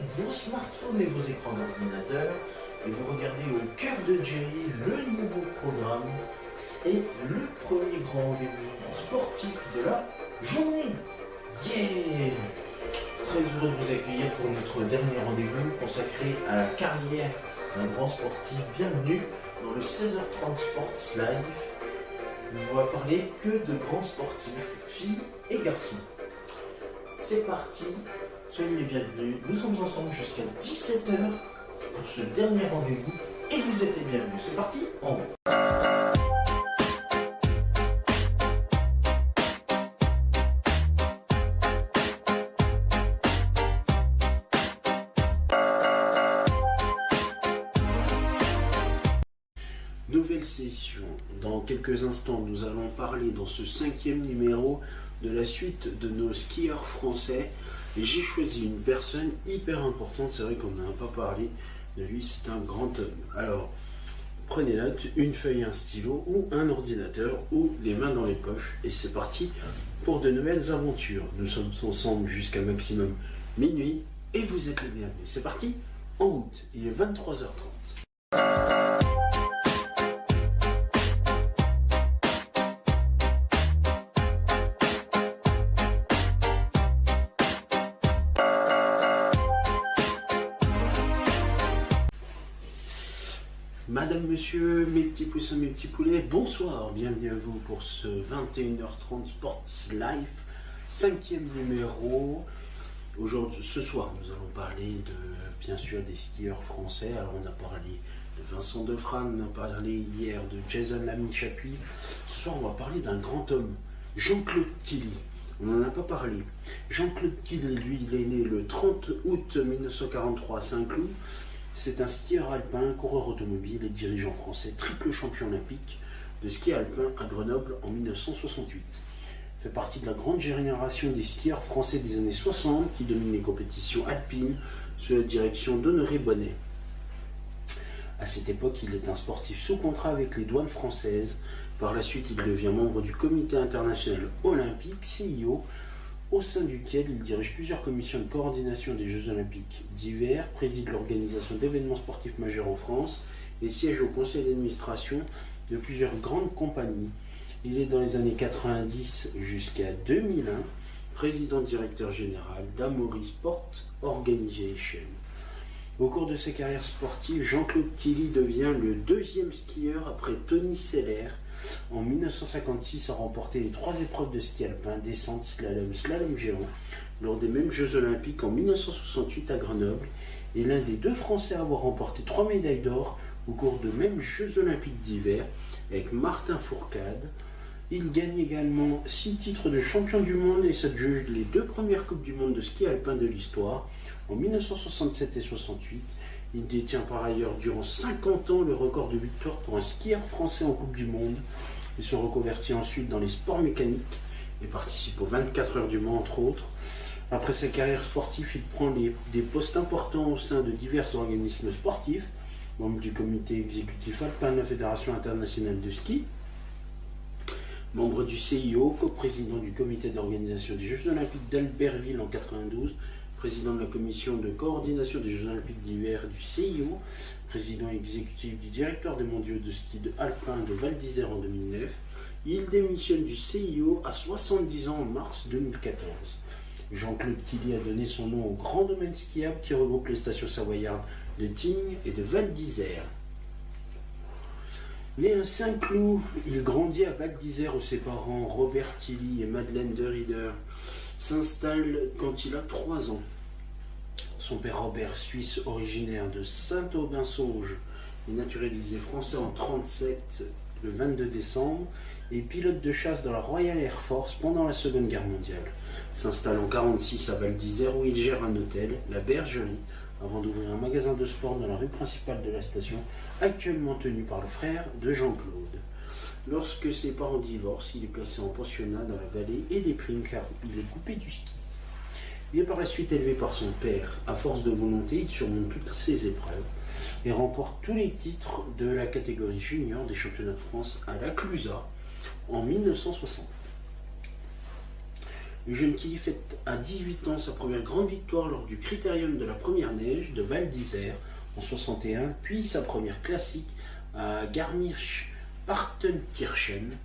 vos smartphones et vos écrans d'ordinateur et vous regardez au cœur de Jerry le nouveau programme et le premier grand rendez-vous sportif de la journée. Yeah! Très heureux de vous accueillir pour notre dernier rendez-vous consacré à la carrière d'un grand sportif. Bienvenue dans le 16h30 Sports Live. On va parler que de grands sportifs, filles et garçons. C'est parti, soyez les bienvenus. Nous sommes ensemble jusqu'à 17h pour ce dernier rendez-vous et vous êtes les bienvenus. C'est parti, en haut. Nouvelle session. Dans quelques instants, nous allons parler dans ce 5e numéro de la suite de nos skieurs français. Et j'ai choisi une personne hyper importante. C'est vrai qu'on n'a pas parlé de lui. C'est un grand homme. Alors, prenez note, une feuille, un stylo ou un ordinateur ou les mains dans les poches. Et c'est parti pour de nouvelles aventures. Nous sommes ensemble jusqu'à maximum minuit et vous êtes les bienvenus. C'est parti en août. Il est 23h30. Madame, monsieur, mes petits poussins, mes petits poulets, bonsoir, bienvenue à vous pour ce 21h30 Sports Live, 5e numéro. Aujourd'hui, ce soir, nous allons parler bien sûr, des skieurs français. Alors, on a parlé de Vincent Defrane, on a parlé hier de Jason Lamy-Chapuis. Ce soir, on va parler d'un grand homme, Jean-Claude Killy. On n'en a pas parlé. Jean-Claude Killy, lui, il est né le 30 août 1943 à Saint-Cloud. C'est un skieur alpin, coureur automobile et dirigeant français, triple champion olympique de ski alpin à Grenoble en 1968. Il fait partie de la grande génération des skieurs français des années 60 qui dominent les compétitions alpines sous la direction d'Honoré Bonnet. À cette époque, il est un sportif sous contrat avec les douanes françaises. Par la suite, il devient membre du Comité international olympique, CIO, au sein duquel il dirige plusieurs commissions de coordination des Jeux olympiques d'hiver, préside l'organisation d'événements sportifs majeurs en France et siège au conseil d'administration de plusieurs grandes compagnies. Il est dans les années 90 jusqu'à 2001 président directeur général d'Amaury Sport Organization. Au cours de sa carrière sportive, Jean-Claude Killy devient le deuxième skieur après Tony Seller. En 1956, a remporté les 3 épreuves de ski alpin, descente, slalom, slalom géant, lors des mêmes Jeux olympiques en 1968 à Grenoble, et l'un des 2 Français à avoir remporté 3 médailles d'or au cours de mêmes Jeux olympiques d'hiver, avec Martin Fourcade. Il gagne également 6 titres de champion du monde et s'adjuge les 2 premières Coupes du monde de ski alpin de l'histoire, en 1967 et 68. Il détient par ailleurs durant 50 ans le record de victoire pour un skieur français en Coupe du Monde et se reconvertit ensuite dans les sports mécaniques et participe aux 24 heures du Mans entre autres. Après sa carrière sportive, il prend des postes importants au sein de divers organismes sportifs, membre du comité exécutif alpin de la Fédération internationale de ski, membre du CIO, coprésident du comité d'organisation des Jeux olympiques d'Albertville en 1992, président de la commission de coordination des Jeux olympiques d'hiver du CIO, président exécutif du directeur des mondiaux de ski de alpin de Val d'Isère en 2009. Il démissionne du CIO à 70 ans en mars 2014. Jean-Claude Killy a donné son nom au grand domaine skiable qui regroupe les stations savoyardes de Tignes et de Val d'Isère. Né à Saint-Cloud, il grandit à Val d'Isère où ses parents Robert Killy et Madeleine de Rieder s'installent quand il a 3 ans. Son père Robert, suisse originaire de Saint-Aubin-Sauge, est naturalisé français en 1937, le 22 décembre, et pilote de chasse dans la Royal Air Force pendant la Seconde Guerre mondiale. S'installe en 1946 à Val d'Isère où il gère un hôtel, la Bergerie, avant d'ouvrir un magasin de sport dans la rue principale de la station, actuellement tenu par le frère de Jean-Claude. Lorsque ses parents divorcent, il est placé en pensionnat dans la vallée et déprime car il est coupé du ski. Il est par la suite élevé par son père. À force de volonté, il surmonte toutes ses épreuves et remporte tous les titres de la catégorie junior des championnats de France à la Clusaz en 1960. Le jeune Killy fête à 18 ans sa première grande victoire lors du Critérium de la première neige de Val d'Isère en 61, puis sa première classique à Garmisch-Partenkirchen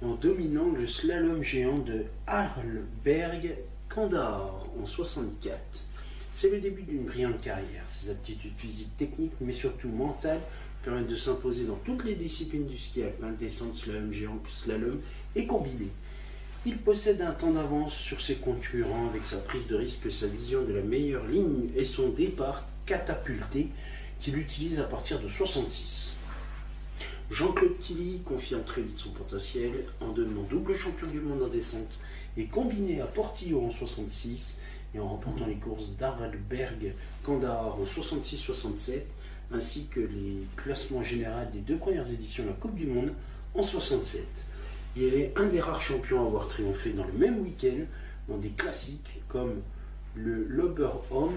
en dominant le slalom géant de Arlberg-Kandahar en 64. C'est le début d'une brillante carrière. Ses aptitudes physiques, techniques, mais surtout mentales, permettent de s'imposer dans toutes les disciplines du ski alpin, descente, slalom géant, slalom et combiné. Il possède un temps d'avance sur ses concurrents avec sa prise de risque, sa vision de la meilleure ligne et son départ catapulté qu'il utilise à partir de 66. Jean-Claude Killy confirme très vite son potentiel en devenant double champion du monde en descente et combiné à Portillo en 66 et en remportant les courses d'Arlberg-Kandahar en 66-67 ainsi que les classements généraux des deux premières éditions de la Coupe du Monde en 67. Il est un des rares champions à avoir triomphé dans le même week-end dans des classiques comme le Loberhorn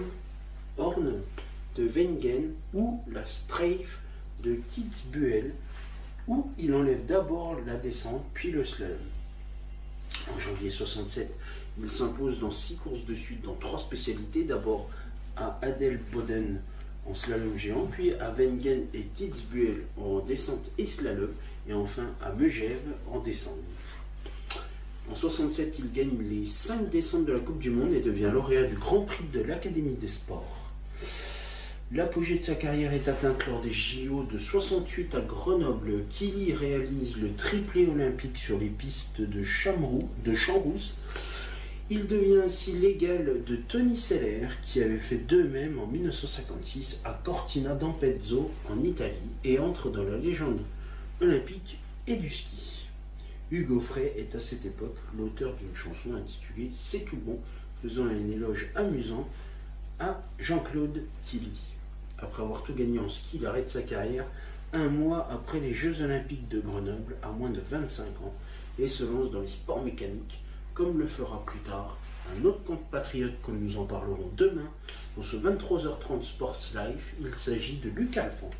de Wengen ou la Strafe de Kitzbühel, où il enlève d'abord la descente puis le slalom. En janvier 67, il s'impose dans 6 courses de suite dans 3 spécialités, d'abord à Adelboden en slalom géant, puis à Wengen et Kitzbühel en descente et slalom, et enfin à Megève en descente. En 67, il gagne les 5 descentes de la Coupe du Monde et devient lauréat du Grand Prix de l'Académie des Sports. L'apogée de sa carrière est atteinte lors des JO de 68 à Grenoble. Killy réalise le triplé olympique sur les pistes de Chamrousse. Il devient ainsi l'égal de Tony Seller, qui avait fait de même en 1956 à Cortina d'Ampezzo en Italie, et entre dans la légende olympique et du ski. Hugo Frey est à cette époque l'auteur d'une chanson intitulée « C'est tout bon », faisant un éloge amusant à Jean-Claude Killy. Après avoir tout gagné en ski, il arrête sa carrière un mois après les Jeux Olympiques de Grenoble, à moins de 25 ans, et se lance dans les sports mécaniques, comme le fera plus tard un autre compatriote que nous en parlerons demain dans ce 23h30 Sports Life. Il s'agit de Luc Alphand.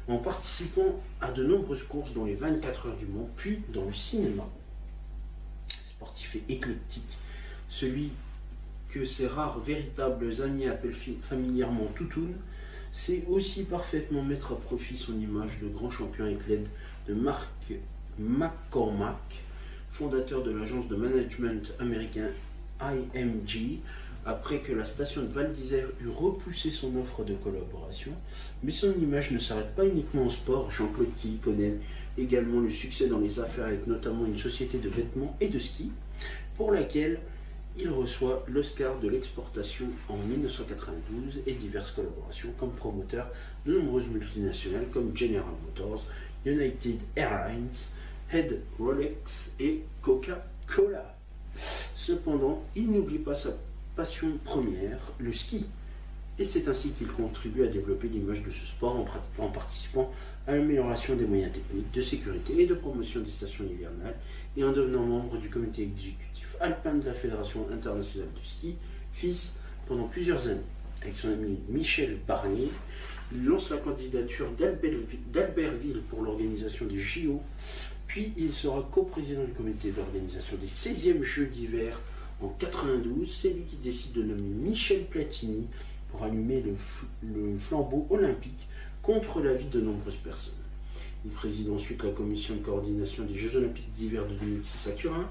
En participant à de nombreuses courses dont les 24 heures du Mans, puis dans le cinéma. Sportif et éclectique, celui que ses rares véritables amis appellent familièrement Toutoun, sait aussi parfaitement mettre à profit son image de grand champion avec l'aide de Mark McCormack, fondateur de l'agence de management américain IMG, après que la station de Val d'Isère eut repoussé son offre de collaboration. Mais son image ne s'arrête pas uniquement au sport. Jean-Claude Killy connaît également le succès dans les affaires avec notamment une société de vêtements et de ski, pour laquelle il reçoit l'Oscar de l'exportation en 1992 et diverses collaborations comme promoteur de nombreuses multinationales comme General Motors, United Airlines, Head Rolex et Coca-Cola. Cependant, il n'oublie pas sa passion première, le ski. Et c'est ainsi qu'il contribue à développer l'image de ce sport en participant à l'amélioration des moyens techniques, de sécurité et de promotion des stations hivernales et en devenant membre du comité exécutif alpin de la Fédération internationale de ski, FIS, pendant plusieurs années. Avec son ami Michel Barnier, il lance la candidature d'Albertville pour l'organisation des JO, puis il sera coprésident du comité d'organisation des 16e Jeux d'hiver en 92. C'est lui qui décide de nommer Michel Platini pour allumer le flambeau olympique contre l'avis de nombreuses personnes. Il préside ensuite la commission de coordination des Jeux Olympiques d'hiver de 2006 à Turin.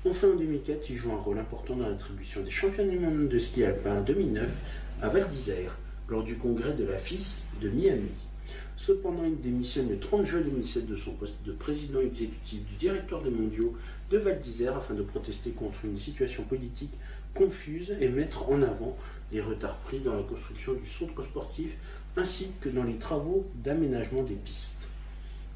Enfin, en 2004, il joue un rôle important dans l'attribution des championnats du monde de ski alpin en 2009 à Val d'Isère, lors du congrès de la FIS de Miami. Cependant, il démissionne le 30 juin 2007 de son poste de président exécutif du directoire des mondiaux de Val d'Isère afin de protester contre une situation politique confuse et mettre en avant les retards pris dans la construction du centre sportif ainsi que dans les travaux d'aménagement des pistes.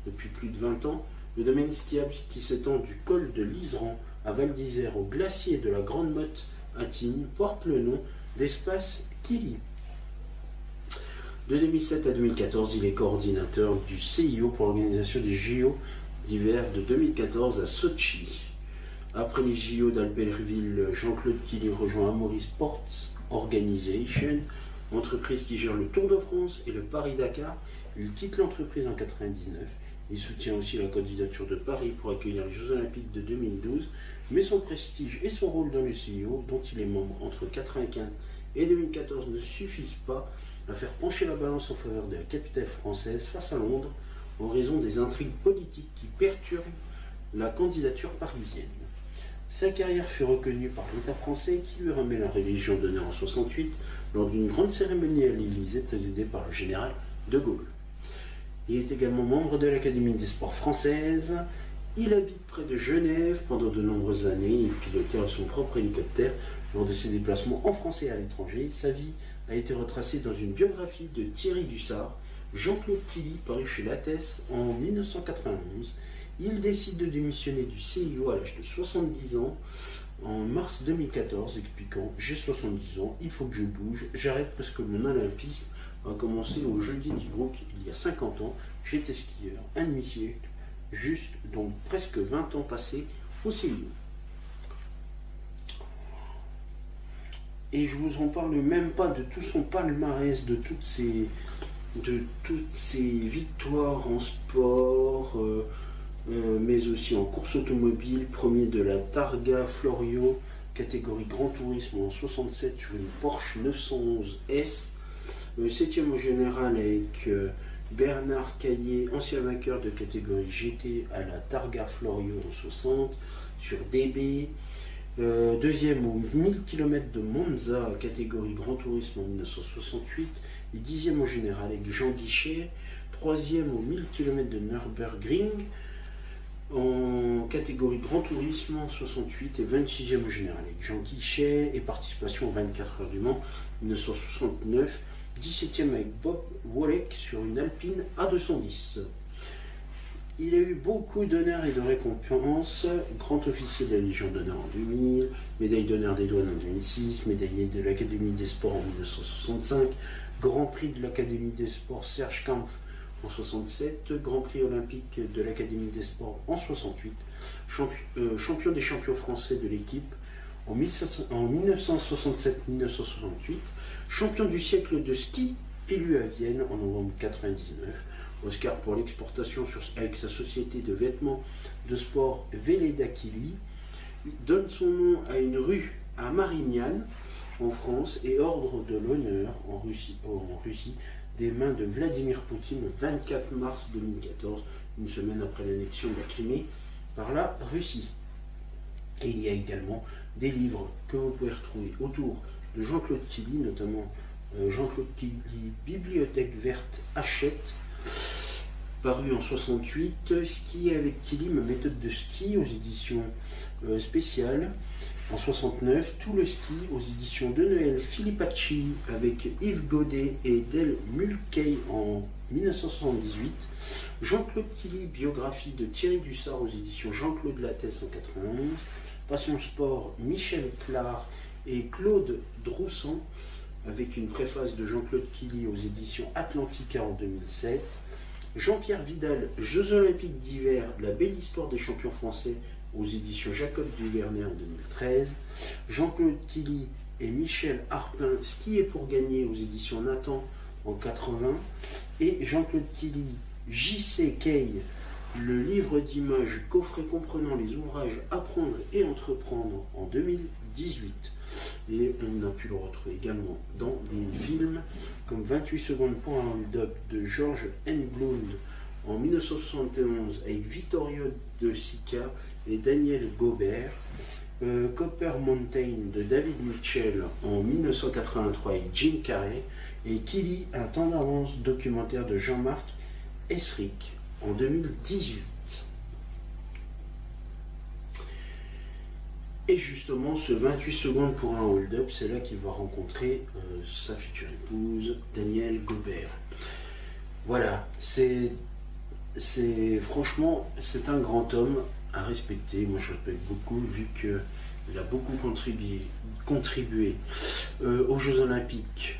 Depuis plus de 20 ans, le domaine skiable qui s'étend du col de l'Iseran à Val d'Isère au glacier de la Grande Motte à Tignes porte le nom d'Espace Killy. De 2007 à 2014, il est coordinateur du CIO pour l'organisation des JO d'hiver de 2014 à Sochi. Après les JO d'Albertville, Jean-Claude Killy rejoint Amaury Sports Organization, entreprise qui gère le Tour de France et le Paris-Dakar. Il quitte l'entreprise en 1999. Il soutient aussi la candidature de Paris pour accueillir les Jeux Olympiques de 2012, mais son prestige et son rôle dans le CIO, dont il est membre entre 1995 et 2014, ne suffisent pas à faire pencher la balance en faveur de la capitale française face à Londres, en raison des intrigues politiques qui perturbent la candidature parisienne. Sa carrière fut reconnue par l'État français qui lui remet la Légion d'honneur en 1968 lors d'une grande cérémonie à l'Élysée présidée par le général de Gaulle. Il est également membre de l'Académie des sports françaises. Il habite près de Genève pendant de nombreuses années. Il pilotait son propre hélicoptère lors de ses déplacements en France et à l'étranger. Sa vie a été retracée dans une biographie de Thierry Dussart, Jean-Claude Killy, paru chez Lattès en 1991. Il décide de démissionner du CIO à l'âge de 70 ans en mars 2014, expliquant « J'ai 70 ans, il faut que je bouge, j'arrête parce que mon olympisme a commencé au jeu d'Innsbruck il y a 50 ans, j'étais skieur, un demi-siècle, juste donc presque 20 ans passés au CIO. » Et je vous en parle même pas de tout son palmarès, de toutes ses victoires en sport, mais aussi en course automobile, premier de la Targa Florio, catégorie Grand Tourisme en 67 sur une Porsche 911 S, 7e au général avec Bernard Caillé, ancien vainqueur de catégorie GT à la Targa Florio en 60 sur DB, deuxième aux 1000 km de Monza, catégorie Grand Tourisme en 1968, et 10e au général avec Jean Guichet, troisième aux 1000 km de Nürburgring, en catégorie Grand Tourisme en 68 et 26e au général avec Jean Guichet et participation aux 24 heures du Mans 1969, 17e avec Bob Wollek sur une Alpine A210. Il a eu beaucoup d'honneurs et de récompenses, grand officier de la Légion d'honneur en 2000, médaille d'honneur des douanes en 2006, médaillé de l'Académie des sports en 1965, Grand Prix de l'Académie des sports Serge Kampf en 67, Grand Prix olympique de l'Académie des sports en 68, champion des champions français de l'équipe en 1967-1968, champion du siècle de ski élu à Vienne en novembre 1999, Oscar pour l'exportation avec sa société de vêtements de sport Velleda Kili, donne son nom à une rue à Marignane en France et ordre de l'honneur en Russie des mains de Vladimir Poutine le 24 mars 2014, une semaine après l'annexion de la Crimée par la Russie. Et il y a également des livres que vous pouvez retrouver autour de Jean-Claude Killy, notamment Jean-Claude Killy, Bibliothèque verte Hachette, paru en 68, Ski avec Killy, ma méthode de ski aux éditions spéciales. En 69, Tout le ski aux éditions de Noël Filipacci avec Yves Godet et Del Mulcahy en 1978. Jean-Claude Killy, biographie de Thierry Dussart aux éditions Jean-Claude Lattès en 91. Passion sport, Michel Clar et Claude Droussan avec une préface de Jean-Claude Killy aux éditions Atlantica en 2007. Jean-Pierre Vidal, Jeux Olympiques d'hiver, la belle histoire des champions français aux éditions Jacob Duvernay en 2013, Jean-Claude Killy et Michel Harpin, Skier pour gagner aux éditions Nathan en 80, et Jean-Claude Killy, J.C. Kay, le livre d'images coffret comprenant les ouvrages Apprendre et entreprendre en 2018. Et on a pu le retrouver également dans des films comme 28 secondes pour un hold-up de George Englund en 1971 avec Vittorio De Sica et Daniel Gobert, Copper Mountain de David Mitchell en 1983 avec Jim Carrey, et Killy, un temps d'avance documentaire de Jean-Marc Esric en 2018. Et justement, ce 28 secondes pour un hold-up, c'est là qu'il va rencontrer sa future épouse, Danielle Gobert. Voilà, franchement, c'est un grand homme à respecter. Moi, je respecte beaucoup, vu qu'il a beaucoup contribué aux Jeux Olympiques,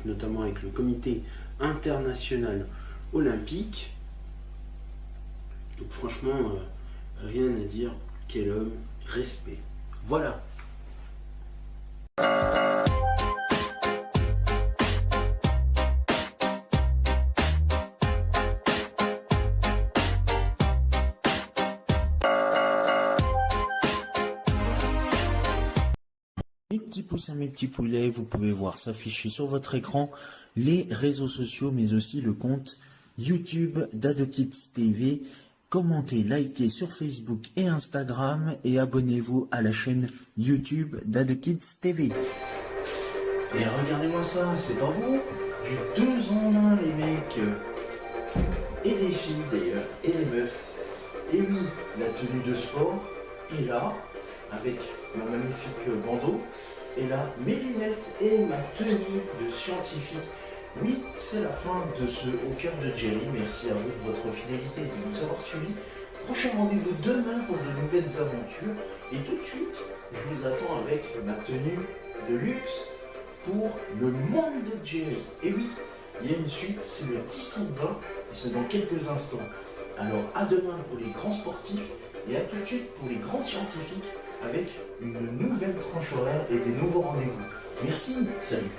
notamment avec le Comité international olympique. Donc, franchement, rien à dire. Quel homme, respect. Voilà. pouces à mes petits poulets. Vous pouvez voir s'afficher sur votre écran les réseaux sociaux, mais aussi le compte YouTube d'AdoKids TV. Commentez, likez sur Facebook et Instagram et abonnez-vous à la chaîne YouTube d'AdoKids TV. Et regardez-moi ça, c'est pas beau? Du 2 en 1 les mecs. Et les filles d'ailleurs, et les meufs. Et oui, la tenue de sport est là, avec mon magnifique bandeau. Et là, mes lunettes et ma tenue de scientifique. Oui, c'est la fin de ce Au cœur de Jerry. Merci à vous de votre fidélité et de nous avoir suivis. Prochain rendez-vous demain pour de nouvelles aventures. Et tout de suite, je vous attends avec ma tenue de luxe pour le monde de Jerry. Et oui, il y a une suite, c'est le 10/20 et c'est dans quelques instants. Alors à demain pour les grands sportifs et à tout de suite pour les grands scientifiques avec une nouvelle tranche horaire et des nouveaux rendez-vous. Merci, salut.